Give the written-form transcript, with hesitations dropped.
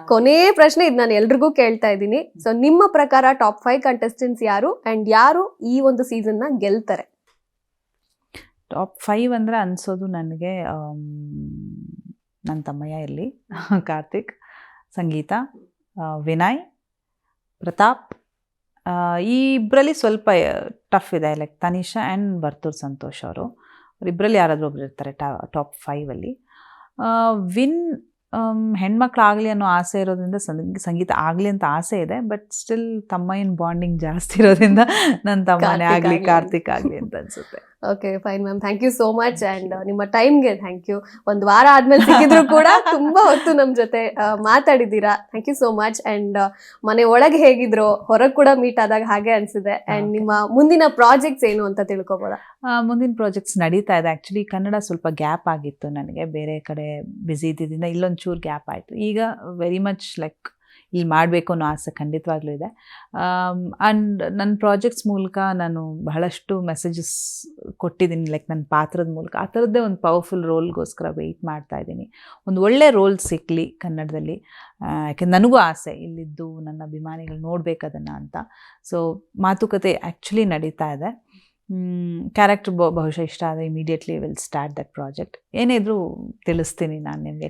ಕೊನೆ ಪ್ರಶ್ನೆ ಇದು ನಾನು ಎಲ್ರಿಗೂ ಕೇಳ್ತಾ ಇದ್ದೀನಿ. ಸೊ ನಿಮ್ಮ ಪ್ರಕಾರ ಟಾಪ್ 5 ಕಂಟೆಸ್ಟೆಂಟ್ಸ್ ಯಾರು ಅಂಡ್ ಯಾರು ಈ ಒಂದು ಸೀಸನ್ ನ ಗೆಲ್ತಾರೆ? ಟಾಪ್ 5 ಅಂದರೆ ಅನಿಸೋದು ನನಗೆ ನನ್ನ ತಮ್ಮಯ್ಯ ಇಲ್ಲಿ, ಕಾರ್ತಿಕ್, ಸಂಗೀತ, ವಿನಯ್, ಪ್ರತಾಪ್. ಈ ಇಬ್ಬರಲ್ಲಿ ಸ್ವಲ್ಪ ಟಫ್ ಇದೆ, ಲೈಕ್ ತನಿಷಾ ಆ್ಯಂಡ್ ವರ್ತೂರ್ ಸಂತೋಷ್ ಅವರಿಬ್ಬರಲ್ಲಿ ಯಾರಾದರೂ ಒಬ್ರು ಇರ್ತಾರೆ ಟಾಪ್ 5ಅಲ್ಲಿ. ವಿನ್ ಹೆಣ್ಮಕ್ಳಾಗಲಿ ಅನ್ನೋ ಆಸೆ ಇರೋದ್ರಿಂದ ಸಂಗೀತ ಆಗಲಿ ಅಂತ ಆಸೆ ಇದೆ, ಬಟ್ ಸ್ಟಿಲ್ ತಮ್ಮಯ್ಯನ ಬಾಂಡಿಂಗ್ ಜಾಸ್ತಿ ಇರೋದ್ರಿಂದ ನನ್ನ ತಮ್ಮನೇ ಆಗಲಿ ಕಾರ್ತಿಕ್ ಆಗಲಿ ಅಂತ ಅನಿಸುತ್ತೆ. Okay fine ma'am, thank you so much and ನಿಮ್ಮ ಟೈಮ್ಗೆ ಥ್ಯಾಂಕ್ ಯು. ಒಂದು ವಾರ ಆದ್ಮೇಲೆ ಸಿಕ್ಕಿದ್ರು ಕೂಡ ತುಂಬಾ ಹೊತ್ತು ನಮ್ಮ ಜೊತೆ ಮಾತಾಡಿದ್ದೀರಾ. Thank you so much. And ಮನೆ ಒಳಗೆ ಹೇಗಿದ್ರು, ಹೊರಗೆ ಕೂಡ ಮೀಟ್ ಆದಾಗ ಹಾಗೆ ಅನಿಸಿದೆ. ಆ್ಯಂಡ್ ನಿಮ್ಮ ಮುಂದಿನ ಪ್ರಾಜೆಕ್ಟ್ಸ್ ಏನು ಅಂತ ತಿಳ್ಕೊಬೋದಾ? ಮುಂದಿನ ಪ್ರಾಜೆಕ್ಟ್ಸ್ ನಡೀತಾ ಇದೆ. ಆ್ಯಕ್ಚುಲಿ ಕನ್ನಡ ಸ್ವಲ್ಪ ಗ್ಯಾಪ್ ಆಗಿತ್ತು ನನಗೆ, ಬೇರೆ ಕಡೆ ಬ್ಯುಸಿ ಇದ್ದಿದ್ದರಿಂದ ಇಲ್ಲೊಂಚೂರು ಗ್ಯಾಪ್ ಆಯಿತು. ಈಗ ವೆರಿ ಮಚ್ ಲೈಕ್ ಇಲ್ಲಿ ಮಾಡಬೇಕು ಅನ್ನೋ ಆಸೆ ಖಂಡಿತವಾಗ್ಲೂ ಇದೆ. ಆ್ಯಂಡ್ ನನ್ನ ಪ್ರಾಜೆಕ್ಟ್ಸ್ ಮೂಲಕ ನಾನು ಬಹಳಷ್ಟು ಮೆಸೇಜಸ್ ಕೊಟ್ಟಿದ್ದೀನಿ, ಲೈಕ್ ನನ್ನ ಪಾತ್ರದ ಮೂಲಕ. ಆ ಥರದ್ದೇ ಒಂದು ಪವರ್ಫುಲ್ ರೋಲ್ಗೋಸ್ಕರ ವೆಯ್ಟ್ ಮಾಡ್ತಾ ಇದ್ದೀನಿ. ಒಂದು ಒಳ್ಳೆ ರೋಲ್ ಸಿಕ್ಕಲಿ ಕನ್ನಡದಲ್ಲಿ, ಯಾಕೆಂದ್ರೆ ನನಗೂ ಆಸೆ ಇಲ್ಲಿದ್ದು ನನ್ನ ಅಭಿಮಾನಿಗಳು ನೋಡಬೇಕು ಅದನ್ನು ಅಂತ. ಸೊ ಮಾತುಕತೆ ಆ್ಯಕ್ಚುಲಿ ನಡೀತಾ ಇದೆ. ಕ್ಯಾರೆಕ್ಟರ್ ಬಹುಶಃ ಇಷ್ಟ ಆದರೆ immediately will start that project. ಏನಿದ್ರು ತಿಳಿಸ್ತೀನಿ ನಾನು ನಿಮಗೆ.